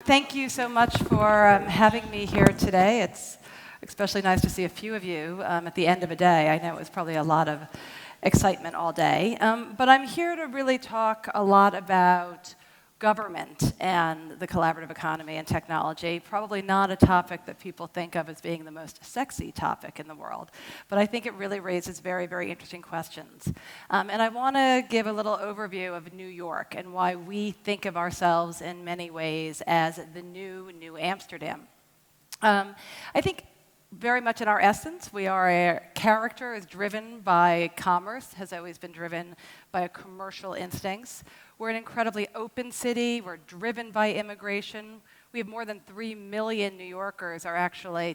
Thank you so much for having me here today. It's especially nice to see a few of you at the end of a day. I know it was probably a lot of excitement all day. But I'm here to really talk a lot about government and the collaborative economy and technology. Probably not a topic that people think of as being the most sexy topic in the world, but I think it really raises very, very interesting questions. And I want to give a little overview of New York and why we think of ourselves in many ways as the New Amsterdam. I think very much in our essence, our character is driven by commerce, has always been driven by commercial instincts. We're an incredibly open city. We're driven by immigration. We have more than 3 million New Yorkers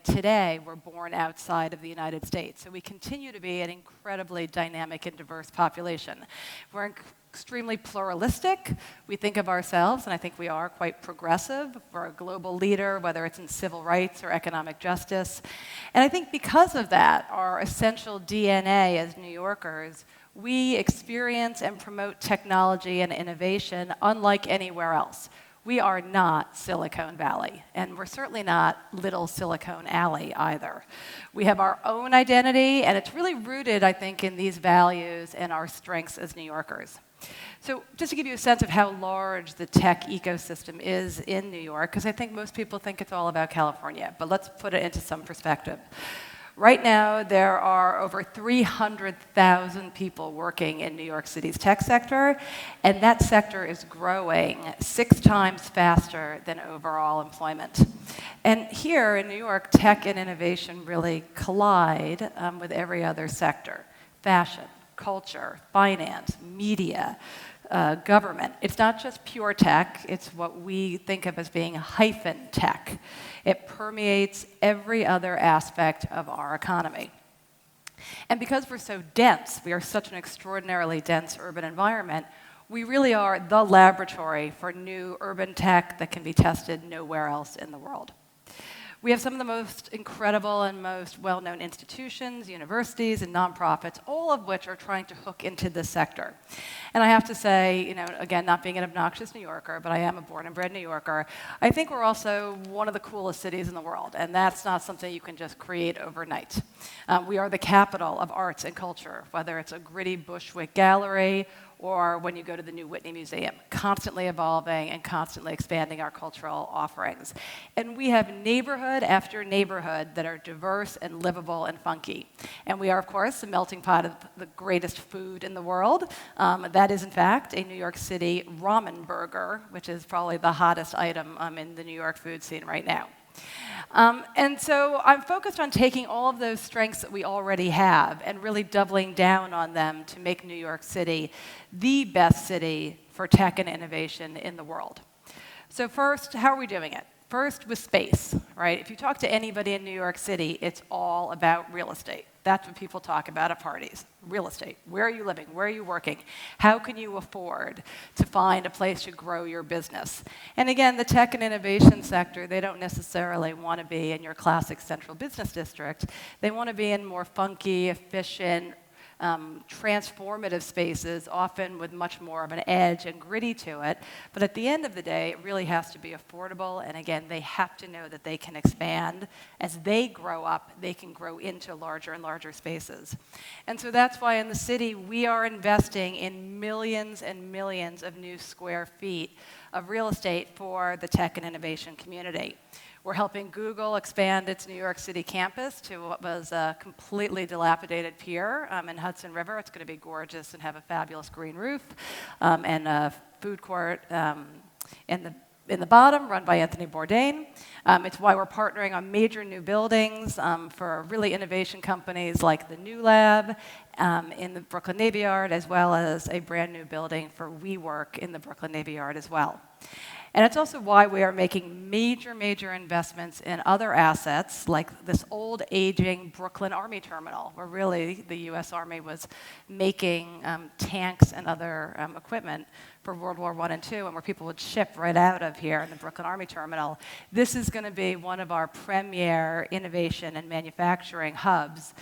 today were born outside of the United States. So we continue to be an incredibly dynamic and diverse population. We're extremely pluralistic. We think of ourselves, and I think we are quite progressive. We're a global leader, whether it's in civil rights or economic justice. And I think because of that, our essential DNA as New Yorkers, we experience and promote technology and innovation unlike anywhere else. We are not Silicon Valley, and we're certainly not Little Silicon Alley either. We have our own identity, and it's really rooted, I think, in these values and our strengths as New Yorkers. So just to give you a sense of how large the tech ecosystem is in New York, because I think most people think it's all about California, but let's put it into some perspective. Right now, there are over 300,000 people working in New York City's tech sector, and that sector is growing 6 times faster than overall employment. And here in New York, tech and innovation really collide with every other sector: fashion, culture, finance, media, government. It's not just pure tech, it's what we think of as being hyphen tech. It permeates every other aspect of our economy. And because we're so dense, we are such an extraordinarily dense urban environment, we really are the laboratory for new urban tech that can be tested nowhere else in the world. We have some of the most incredible and most well-known institutions, universities, and nonprofits, all of which are trying to hook into this sector. And I have to say, again, not being an obnoxious New Yorker, but I am a born and bred New Yorker, I think we're also one of the coolest cities in the world, and that's not something you can just create overnight. We are the capital of arts and culture, whether it's a gritty Bushwick gallery or when you go to the new Whitney Museum, constantly evolving and constantly expanding our cultural offerings. And we have neighborhood after neighborhood that are diverse and livable and funky. And we are, of course, a melting pot of the greatest food in the world. That is, in fact, a New York City ramen burger, which is probably the hottest item in the New York food scene right now. And so I'm focused on taking all of those strengths that we already have and really doubling down on them to make New York City the best city for tech and innovation in the world. So first, how are we doing it? First, with space, right? If you talk to anybody in New York City, it's all about real estate. That's what people talk about at parties. Real estate. Where are you living? Where are you working? How can you afford to find a place to grow your business? And again, the tech and innovation sector, they don't necessarily want to be in your classic central business district. They want to be in more funky, efficient, transformative spaces, often with much more of an edge and gritty to it. But at the end of the day, it really has to be affordable. And again, they have to know that they can expand. As they grow up, they can grow into larger and larger spaces. And so that's why in the city, we are investing in millions and millions of new square feet of real estate for the tech and innovation community. We're helping Google expand its New York City campus to what was a completely dilapidated pier in Hudson River. It's going to be gorgeous and have a fabulous green roof and a food court in the bottom, run by Anthony Bourdain. It's why we're partnering on major new buildings for really innovation companies like the New Lab in the Brooklyn Navy Yard, as well as a brand new building for WeWork in the Brooklyn Navy Yard as well. And it's also why we are making major, major investments in other assets, like this old, aging Brooklyn Army terminal, where really the U.S. Army was making tanks and other equipment for World War I and II, and where people would ship right out of here in the Brooklyn Army terminal. This is going to be one of our premier innovation and manufacturing hubs,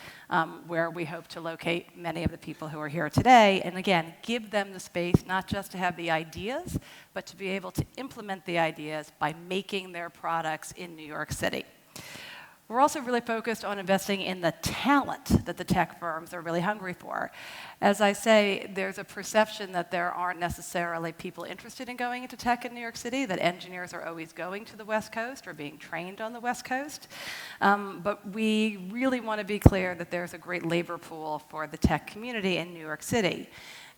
where we hope to locate many of the people who are here today, and again, give them the space not just to have the ideas, but to be able to implement the ideas by making their products in New York City. We're also really focused on investing in the talent that the tech firms are really hungry for. As I say, there's a perception that there aren't necessarily people interested in going into tech in New York City, that engineers are always going to the West Coast or being trained on the West Coast. But we really want to be clear that there's a great labor pool for the tech community in New York City.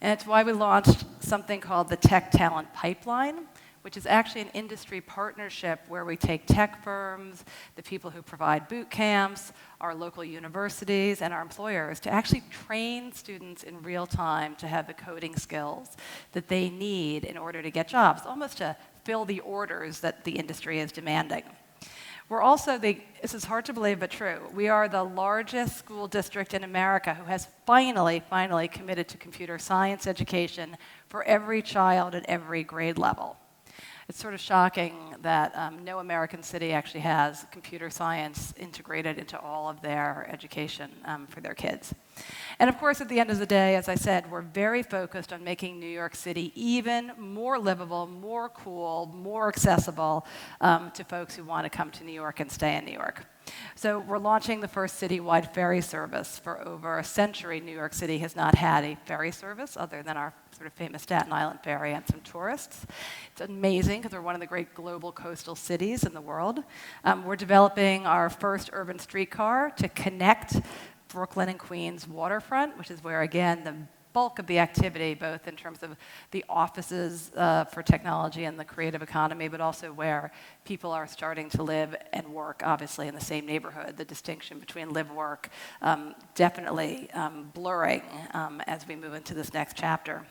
And it's why we launched something called the Tech Talent Pipeline, which is actually an industry partnership where we take tech firms, the people who provide boot camps, our local universities, and our employers to actually train students in real time to have the coding skills that they need in order to get jobs, almost to fill the orders that the industry is demanding. We're also this is hard to believe but true, we are the largest school district in America who has finally committed to computer science education for every child at every grade level. It's sort of shocking that no American city actually has computer science integrated into all of their education for their kids. And of course, at the end of the day, as I said, we're very focused on making New York City even more livable, more cool, more accessible to folks who want to come to New York and stay in New York. So we're launching the first citywide ferry service. For over a century, New York City has not had a ferry service other than our sort of famous Staten Island ferry and some tourists. It's amazing because we're one of the great global coastal cities in the world. We're developing our first urban streetcar to connect Brooklyn and Queens waterfront, which is where, again, the bulk of the activity, both in terms of the offices for technology and the creative economy, but also where people are starting to live and work, obviously, in the same neighborhood. The distinction between live-work definitely blurring as we move into this next chapter.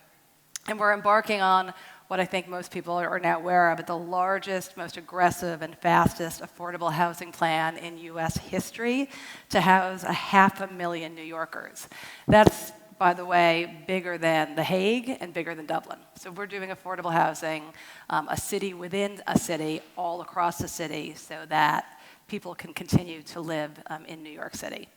And we're embarking on what I think most people are now aware of, the largest, most aggressive, and fastest affordable housing plan in U.S. history to house 500,000 New Yorkers. That's, by the way, bigger than The Hague and bigger than Dublin. So we're doing affordable housing, a city within a city, all across the city, so that people can continue to live in New York City.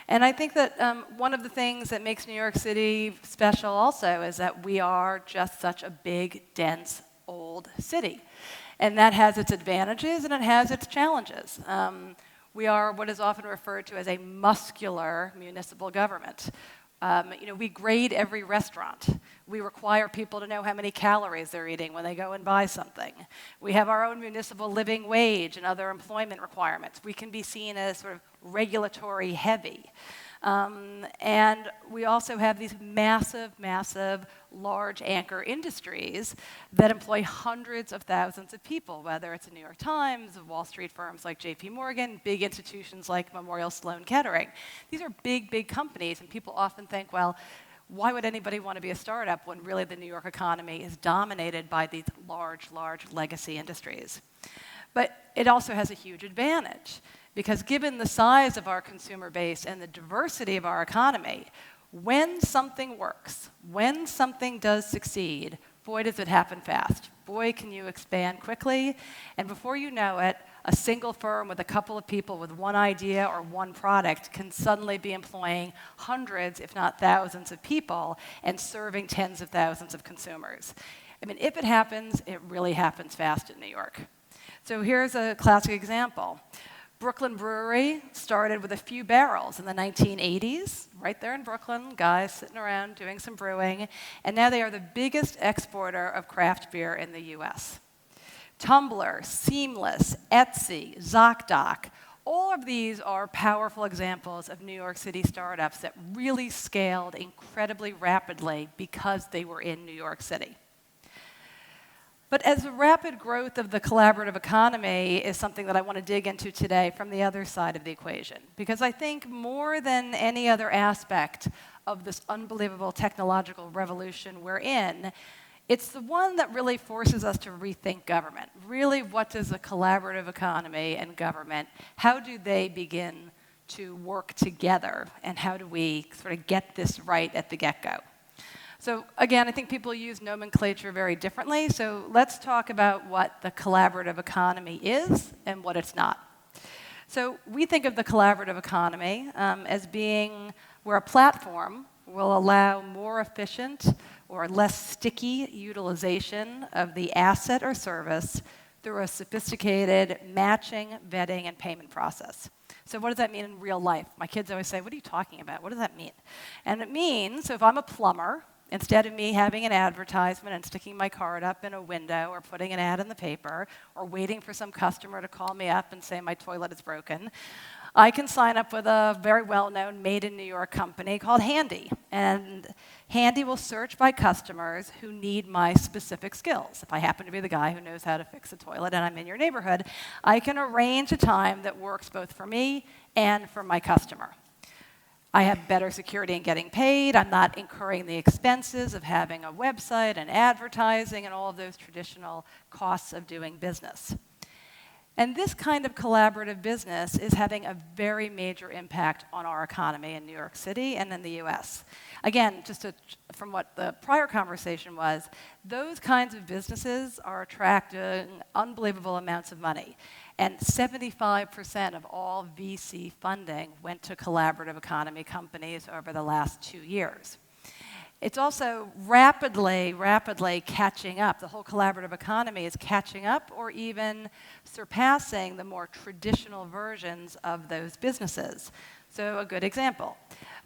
And I think that one of the things that makes New York City special also is that we are just such a big, dense, old city. And that has its advantages and it has its challenges. We are what is often referred to as a muscular municipal government. We grade every restaurant. We require people to know how many calories they're eating when they go and buy something. We have our own municipal living wage and other employment requirements. We can be seen as sort of regulatory heavy. And we also have these massive, large anchor industries that employ hundreds of thousands of people, whether it's the New York Times, Wall Street firms like JP Morgan, big institutions like Memorial Sloan Kettering. These are big companies, and people often think, well, why would anybody want to be a startup when really the New York economy is dominated by these large legacy industries? But it also has a huge advantage, because given the size of our consumer base and the diversity of our economy, when something works, when something does succeed, boy, does it happen fast. Boy, can you expand quickly. And before you know it, a single firm with a couple of people with one idea or one product can suddenly be employing hundreds, if not thousands of people and serving tens of thousands of consumers. I mean, if it happens, it really happens fast in New York. So here's a classic example. Brooklyn Brewery started with a few barrels in the 1980s, right there in Brooklyn, guys sitting around doing some brewing, and now they are the biggest exporter of craft beer in the US. Tumblr, Seamless, Etsy, ZocDoc, all of these are powerful examples of New York City startups that really scaled incredibly rapidly because they were in New York City. But as the rapid growth of the collaborative economy is something that I want to dig into today from the other side of the equation, because I think more than any other aspect of this unbelievable technological revolution we're in, it's the one that really forces us to rethink government. Really, what does a collaborative economy and government, how do they begin to work together, and how do we sort of get this right at the get-go? So again, I think people use nomenclature very differently, so let's talk about what the collaborative economy is and what it's not. So we think of the collaborative economy as being where a platform will allow more efficient, or less sticky utilization of the asset or service through a sophisticated matching, vetting, and payment process. So what does that mean in real life? My kids always say, what are you talking about? What does that mean? And it means, so if I'm a plumber, instead of me having an advertisement and sticking my card up in a window or putting an ad in the paper or waiting for some customer to call me up and say my toilet is broken, I can sign up with a very well-known made-in-New York company called Handy. And Handy will search by customers who need my specific skills. If I happen to be the guy who knows how to fix a toilet and I'm in your neighborhood, I can arrange a time that works both for me and for my customer. I have better security in getting paid. I'm not incurring the expenses of having a website and advertising and all of those traditional costs of doing business. And this kind of collaborative business is having a very major impact on our economy in New York City and in the US. Again, from what the prior conversation was, those kinds of businesses are attracting unbelievable amounts of money. And 75% of all VC funding went to collaborative economy companies over the last 2 years. It's also rapidly catching up. The whole collaborative economy is catching up or even surpassing the more traditional versions of those businesses. So a good example,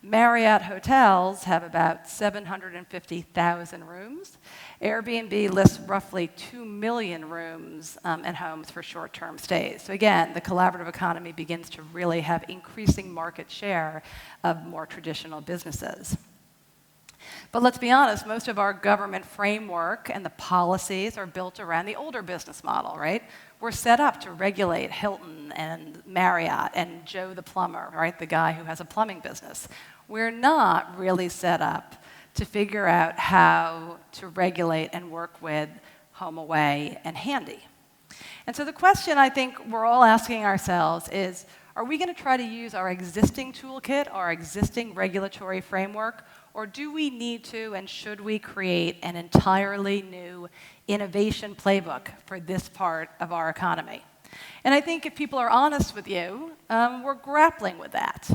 Marriott hotels have about 750,000 rooms. Airbnb lists roughly 2 million rooms and homes for short-term stays. So again, the collaborative economy begins to really have increasing market share of more traditional businesses. But let's be honest, most of our government framework and the policies are built around the older business model, right? We're set up to regulate Hilton and Marriott and Joe the plumber, right? The guy who has a plumbing business. We're not really set up to figure out how to regulate and work with HomeAway and Handy. And so the question I think we're all asking ourselves is, are we going to try to use our existing toolkit, our existing regulatory framework, or do we need to and should we create an entirely new innovation playbook for this part of our economy? And I think if people are honest with you, we're grappling with that.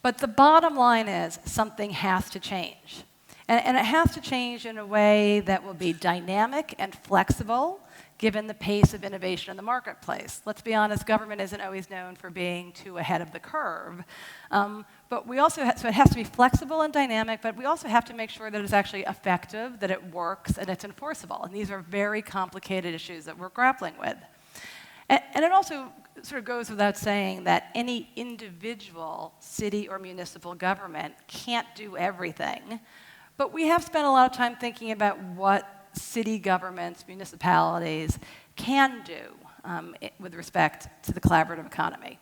But the bottom line is something has to change. And it has to change in a way that will be dynamic and flexible, given the pace of innovation in the marketplace. Let's be honest, government isn't always known for being too ahead of the curve. But we also so it has to be flexible and dynamic, but we also have to make sure that it's actually effective, that it works, and it's enforceable. And these are very complicated issues that we're grappling with. And it also sort of goes without saying that any individual city or municipal government can't do everything. But we have spent a lot of time thinking about what city governments, municipalities can do with respect to the collaborative economy.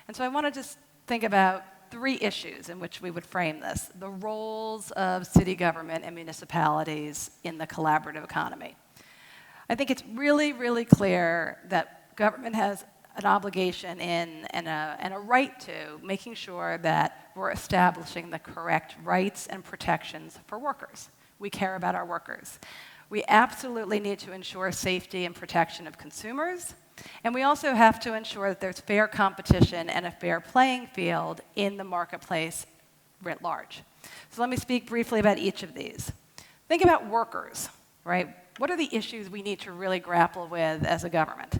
And so I want to just think about 3 issues in which we would frame this: the roles of city government and municipalities in the collaborative economy. I think it's really, really clear that government has an obligation and a right to making sure that we're establishing the correct rights and protections for workers. We care about our workers. We absolutely need to ensure safety and protection of consumers, and we also have to ensure that there's fair competition and a fair playing field in the marketplace writ large. So let me speak briefly about each of these. Think about workers, right? What are the issues we need to really grapple with as a government?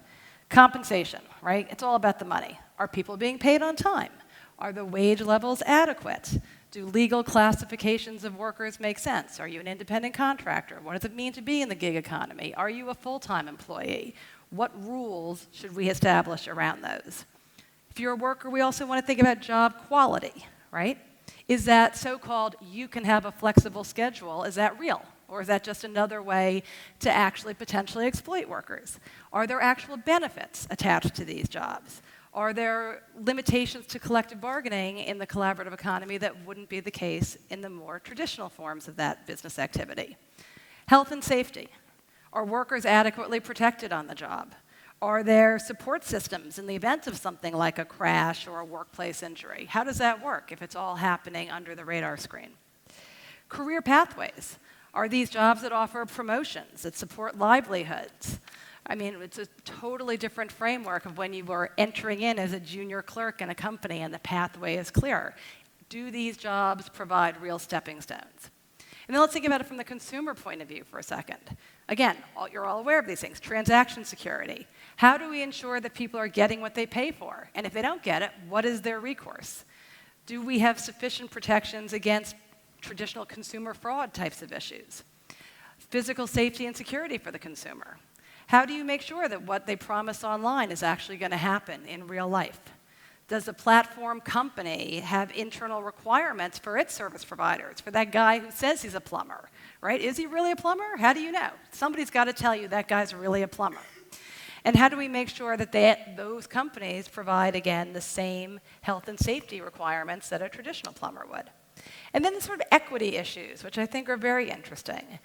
Compensation, right? It's all about the money. Are people being paid on time? Are the wage levels adequate? Do legal classifications of workers make sense? Are you an independent contractor? What does it mean to be in the gig economy? Are you a full-time employee? What rules should we establish around those? If you're a worker, we also want to think about job quality, right? Is that so-called you can have a flexible schedule, is that real? Or is that just another way to actually potentially exploit workers? Are there actual benefits attached to these jobs? Are there limitations to collective bargaining in the collaborative economy that wouldn't be the case in the more traditional forms of that business activity? Health and safety. Are workers adequately protected on the job? Are there support systems in the event of something like a crash or a workplace injury? How does that work if it's all happening under the radar screen? Career pathways. Are these jobs that offer promotions, that support livelihoods? I mean, it's a totally different framework of when you were entering in as a junior clerk in a company and the pathway is clear. Do these jobs provide real stepping stones? And then let's think about it from the consumer point of view for a second. Again, you're all aware of these things. Transaction security. How do we ensure that people are getting what they pay for? And if they don't get it, what is their recourse? Do we have sufficient protections against traditional consumer fraud types of issues? Physical safety and security for the consumer. How do you make sure that what they promise online is actually going to happen in real life? Does the platform company have internal requirements for its service providers, for that guy who says he's a plumber, right? Is he really a plumber? How do you know? Somebody's got to tell you that guy's really a plumber. And how do we make sure that those companies provide, again, the same health and safety requirements that a traditional plumber would? And then the sort of equity issues, which I think are very interesting.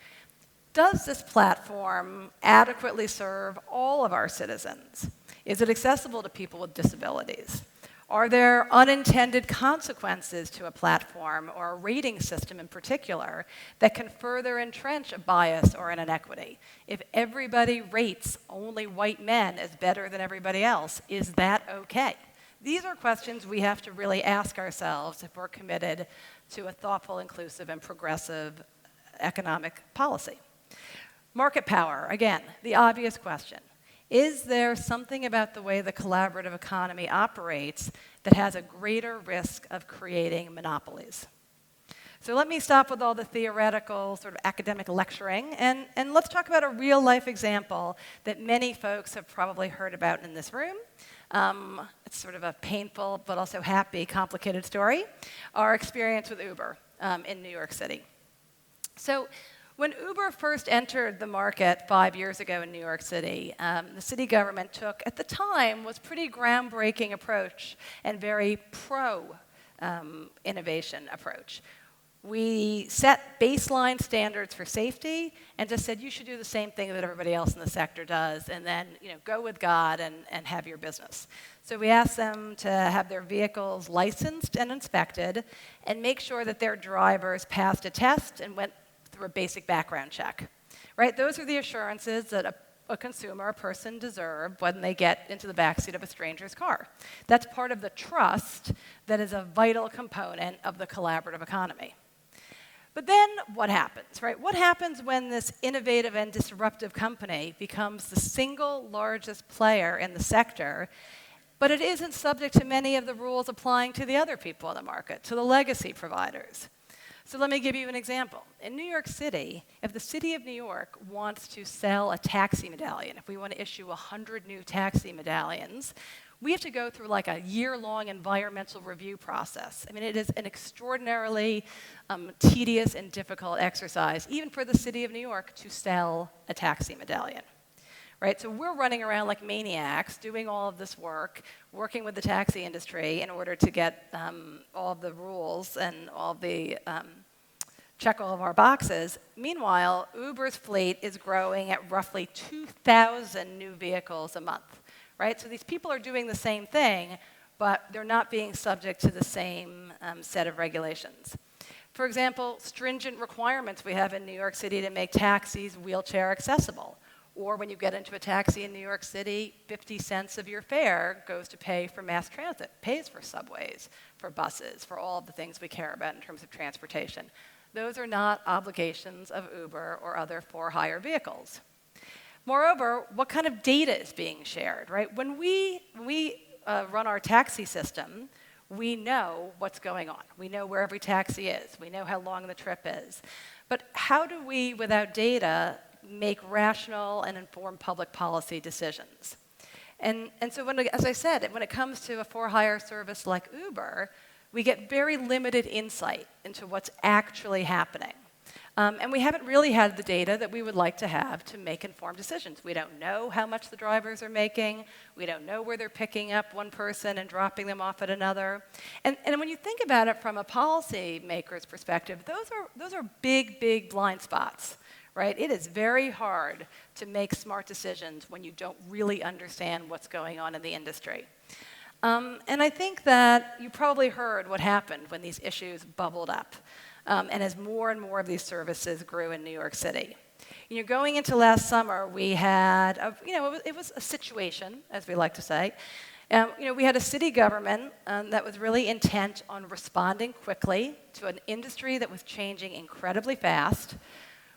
Does this platform adequately serve all of our citizens? Is it accessible to people with disabilities? Are there unintended consequences to a platform or a rating system in particular that can further entrench a bias or an inequity? If everybody rates only white men as better than everybody else, is that okay? These are questions we have to really ask ourselves if we're committed to a thoughtful, inclusive, and progressive economic policy. Market power, again, the obvious question. Is there something about the way the collaborative economy operates that has a greater risk of creating monopolies? So let me stop with all the theoretical sort of academic lecturing, and let's talk about a real-life example that many folks have probably heard about in this room. It's sort of a painful but also happy, complicated story. Our experience with Uber in New York City. So when Uber first entered the market 5 years ago in New York City, the city government took, at the time, was pretty groundbreaking approach and very pro-innovation approach. We set baseline standards for safety and just said you should do the same thing that everybody else in the sector does, and then go with God and have your business. So we asked them to have their vehicles licensed and inspected and make sure that their drivers passed a test and went through a basic background check, right? Those are the assurances that a consumer, a person deserve when they get into the backseat of a stranger's car. That's part of the trust that is a vital component of the collaborative economy. But then what happens, right? What happens when this innovative and disruptive company becomes the single largest player in the sector, but it isn't subject to many of the rules applying to the other people in the market, to the legacy providers? So let me give you an example. In New York City, if the city of New York wants to sell a taxi medallion, if we want to issue 100 new taxi medallions, we have to go through like a year-long environmental review process. I mean, it is an extraordinarily tedious and difficult exercise, even for the city of New York, to sell a taxi medallion. Right? So we're running around like maniacs, doing all of this work, working with the taxi industry in order to get all of the rules and all of the check all of our boxes. Meanwhile, Uber's fleet is growing at roughly 2,000 new vehicles a month. Right? So these people are doing the same thing, but they're not being subject to the same set of regulations. For example, stringent requirements we have in New York City to make taxis wheelchair accessible. Or when you get into a taxi in New York City, 50 cents of your fare goes to pay for mass transit, pays for subways, for buses, for all of the things we care about in terms of transportation. Those are not obligations of Uber or other for-hire vehicles. Moreover, what kind of data is being shared, right? When we run our taxi system, we know what's going on. We know where every taxi is. We know how long the trip is. But how do we, without data, make rational and informed public policy decisions? And so, as I said, when it comes to a for-hire service like Uber, we get very limited insight into what's actually happening. And we haven't really had the data that we would like to have to make informed decisions. We don't know how much the drivers are making. We don't know where they're picking up one person and dropping them off at another. And when you think about it from a policymaker's perspective, those are big, big blind spots. Right? It is very hard to make smart decisions when you don't really understand what's going on in the industry. And I think that you probably heard what happened when these issues bubbled up, and as more and more of these services grew in New York City. Going into last summer, we had, it was a situation, as we like to say, We had a city government that was really intent on responding quickly to an industry that was changing incredibly fast.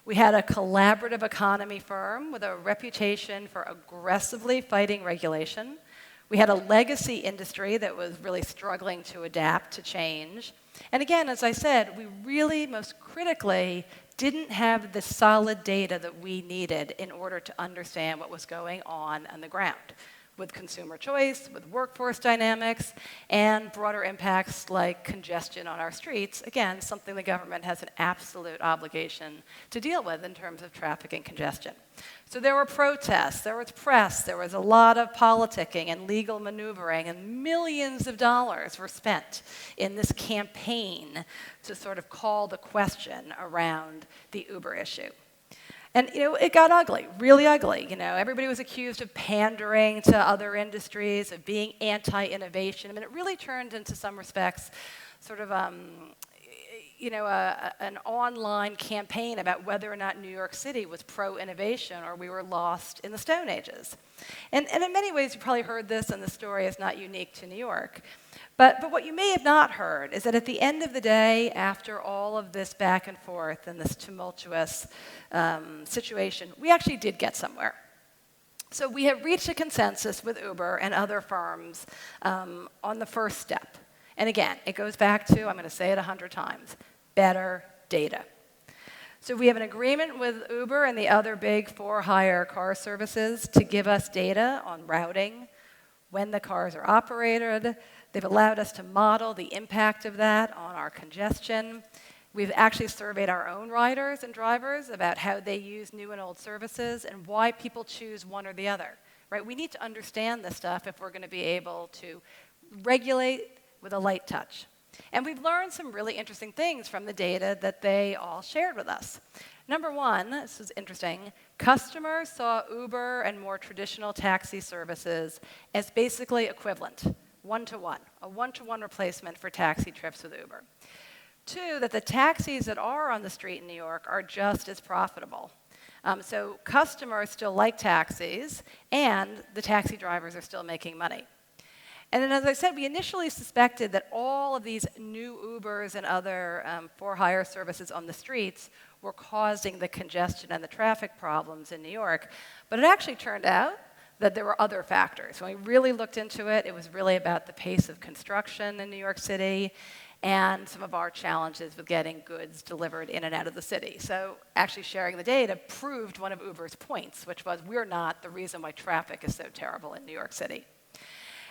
We had a collaborative economy firm with a reputation for aggressively fighting regulation. We had a legacy industry that was really struggling to adapt to change. And again, as I said, we really, most critically, didn't have the solid data that we needed in order to understand what was going on the ground with consumer choice, with workforce dynamics, and broader impacts like congestion on our streets. Again, something the government has an absolute obligation to deal with in terms of traffic and congestion. So there were protests, there was press, there was a lot of politicking and legal maneuvering, and millions of dollars were spent in this campaign to sort of call the question around the Uber issue. And it got ugly, really ugly. Everybody was accused of pandering to other industries, of being anti-innovation. I mean, it really turned into some respects sort of an online campaign about whether or not New York City was pro-innovation or we were lost in the Stone Ages. And in many ways, you probably heard this, and the story is not unique to New York. But what you may have not heard is that at the end of the day, after all of this back and forth and this tumultuous situation, we actually did get somewhere. So we have reached a consensus with Uber and other firms on the first step. And again, it goes back to, I'm going to say it 100 times, better data. So we have an agreement with Uber and the other big for-hire car services to give us data on routing, when the cars are operated. They've allowed us to model the impact of that on our congestion. We've actually surveyed our own riders and drivers about how they use new and old services and why people choose one or the other. Right? We need to understand this stuff if we're going to be able to regulate with a light touch. And we've learned some really interesting things from the data that they all shared with us. Number one, this is interesting, customers saw Uber and more traditional taxi services as basically equivalent, one-to-one, a one-to-one replacement for taxi trips with Uber. Two, that the taxis that are on the street in New York are just as profitable. So customers still like taxis, and the taxi drivers are still making money. And then, as I said, we initially suspected that all of these new Ubers and other for-hire services on the streets were causing the congestion and the traffic problems in New York. But it actually turned out that there were other factors. When we really looked into it, it was really about the pace of construction in New York City and some of our challenges with getting goods delivered in and out of the city. So actually sharing the data proved one of Uber's points, which was we're not the reason why traffic is so terrible in New York City.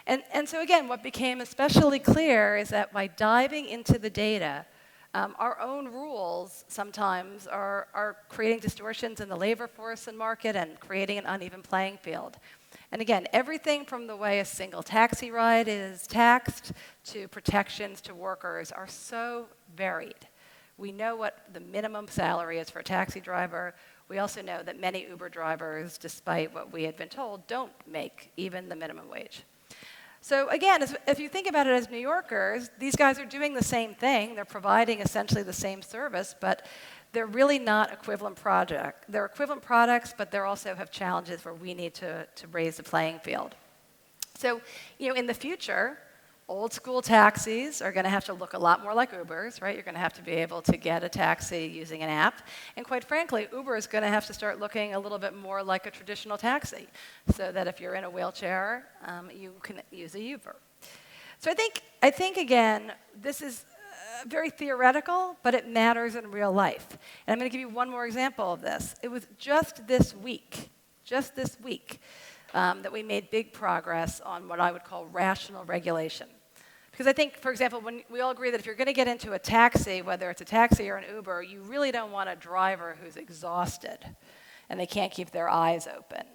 And so again, what became especially clear is that by diving into the data, our own rules sometimes are creating distortions in the labor force and market and creating an uneven playing field. And again, everything from the way a single taxi ride is taxed to protections to workers are so varied. We know what the minimum salary is for a taxi driver. We also know that many Uber drivers, despite what we had been told, don't make even the minimum wage. So again, if you think about it as New Yorkers, these guys are doing the same thing. They're providing essentially the same service, but they're really not equivalent products. They're equivalent products, but they also have challenges where we need to raise the playing field. So, in the future, old school taxis are going to have to look a lot more like Ubers, right? You're going to have to be able to get a taxi using an app. And quite frankly, Uber is going to have to start looking a little bit more like a traditional taxi, so that if you're in a wheelchair, you can use a Uber. So I think again, this is very theoretical, but it matters in real life. And I'm going to give you one more example of this. It was just this week, that we made big progress on what I would call rational regulation. Because I think, for example, when we all agree that if you're going to get into a taxi, whether it's a taxi or an Uber, you really don't want a driver who's exhausted and they can't keep their eyes open.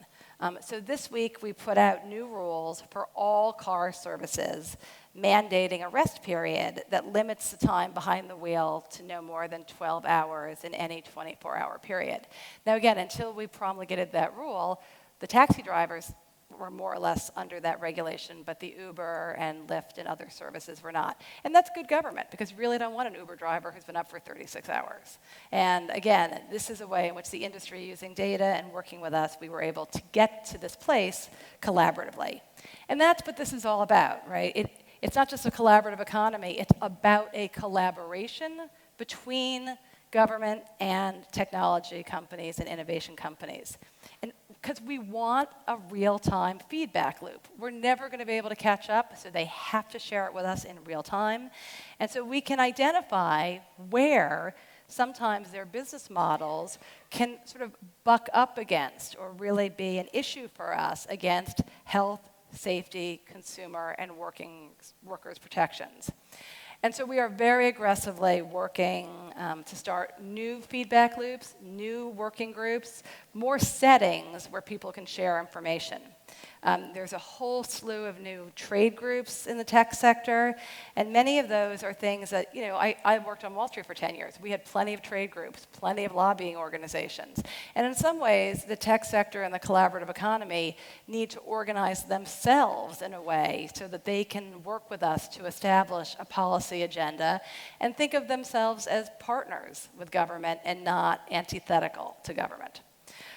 So this week, we put out new rules for all car services, mandating a rest period that limits the time behind the wheel to no more than 12 hours in any 24-hour period. Now, again, until we promulgated that rule, the taxi drivers were more or less under that regulation, but the Uber and Lyft and other services were not. And that's good government, because you really don't want an Uber driver who's been up for 36 hours. And again, this is a way in which the industry, using data and working with us, we were able to get to this place collaboratively. And that's what this is all about, right? It's not just a collaborative economy, it's about a collaboration between government and technology companies and innovation companies. And because we want a real-time feedback loop. We're never going to be able to catch up, so they have to share it with us in real time. And so we can identify where sometimes their business models can sort of buck up against or really be an issue for us against health, safety, consumer, and workers' protections. And so we are very aggressively working to start new feedback loops, new working groups, more settings where people can share information. There's a whole slew of new trade groups in the tech sector, and many of those are things that, I worked on Wall Street for 10 years. We had plenty of trade groups, plenty of lobbying organizations. And in some ways, the tech sector and the collaborative economy need to organize themselves in a way so that they can work with us to establish a policy agenda and think of themselves as partners with government and not antithetical to government.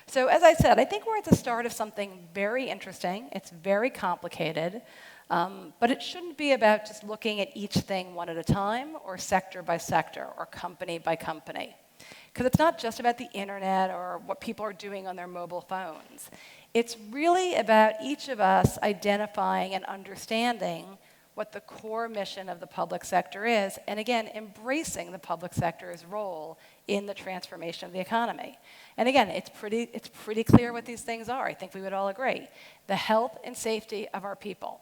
So as I said, I think we're at the start of something very interesting. It's very complicated, but it shouldn't be about just looking at each thing one at a time or sector by sector or company by company. Because it's not just about the internet or what people are doing on their mobile phones. It's really about each of us identifying and understanding what the core mission of the public sector is, and again, embracing the public sector's role in the transformation of the economy. And again, it's pretty clear what these things are. I think we would all agree. The health and safety of our people,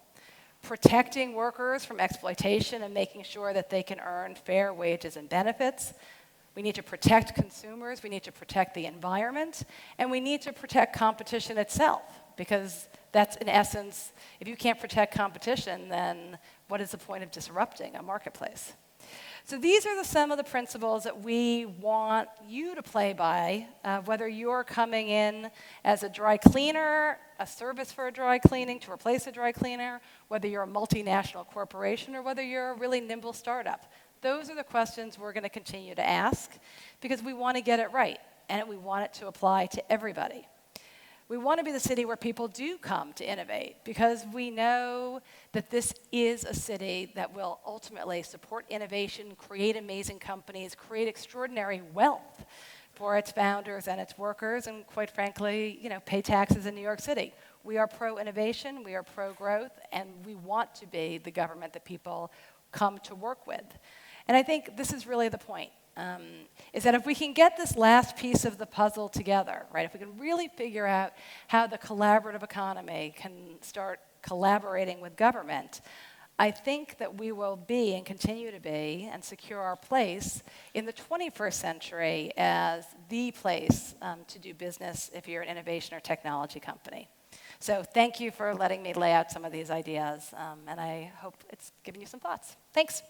protecting workers from exploitation and making sure that they can earn fair wages and benefits. We need to protect consumers, we need to protect the environment, and we need to protect competition itself, because that's, in essence, if you can't protect competition, then what is the point of disrupting a marketplace? So these are some of the principles that we want you to play by, whether you're coming in as a dry cleaner, a service for a dry cleaning to replace a dry cleaner, whether you're a multinational corporation, or whether you're a really nimble startup. Those are the questions we're going to continue to ask because we want to get it right, and we want it to apply to everybody. We want to be the city where people do come to innovate because we know that this is a city that will ultimately support innovation, create amazing companies, create extraordinary wealth for its founders and its workers, and quite frankly, pay taxes in New York City. We are pro-innovation, we are pro-growth, and we want to be the government that people come to work with. And I think this is really the point. Is that if we can get this last piece of the puzzle together, right, if we can really figure out how the collaborative economy can start collaborating with government, I think that we will be and continue to be and secure our place in the 21st century as the place to do business if you're an innovation or technology company. So thank you for letting me lay out some of these ideas, and I hope it's given you some thoughts. Thanks.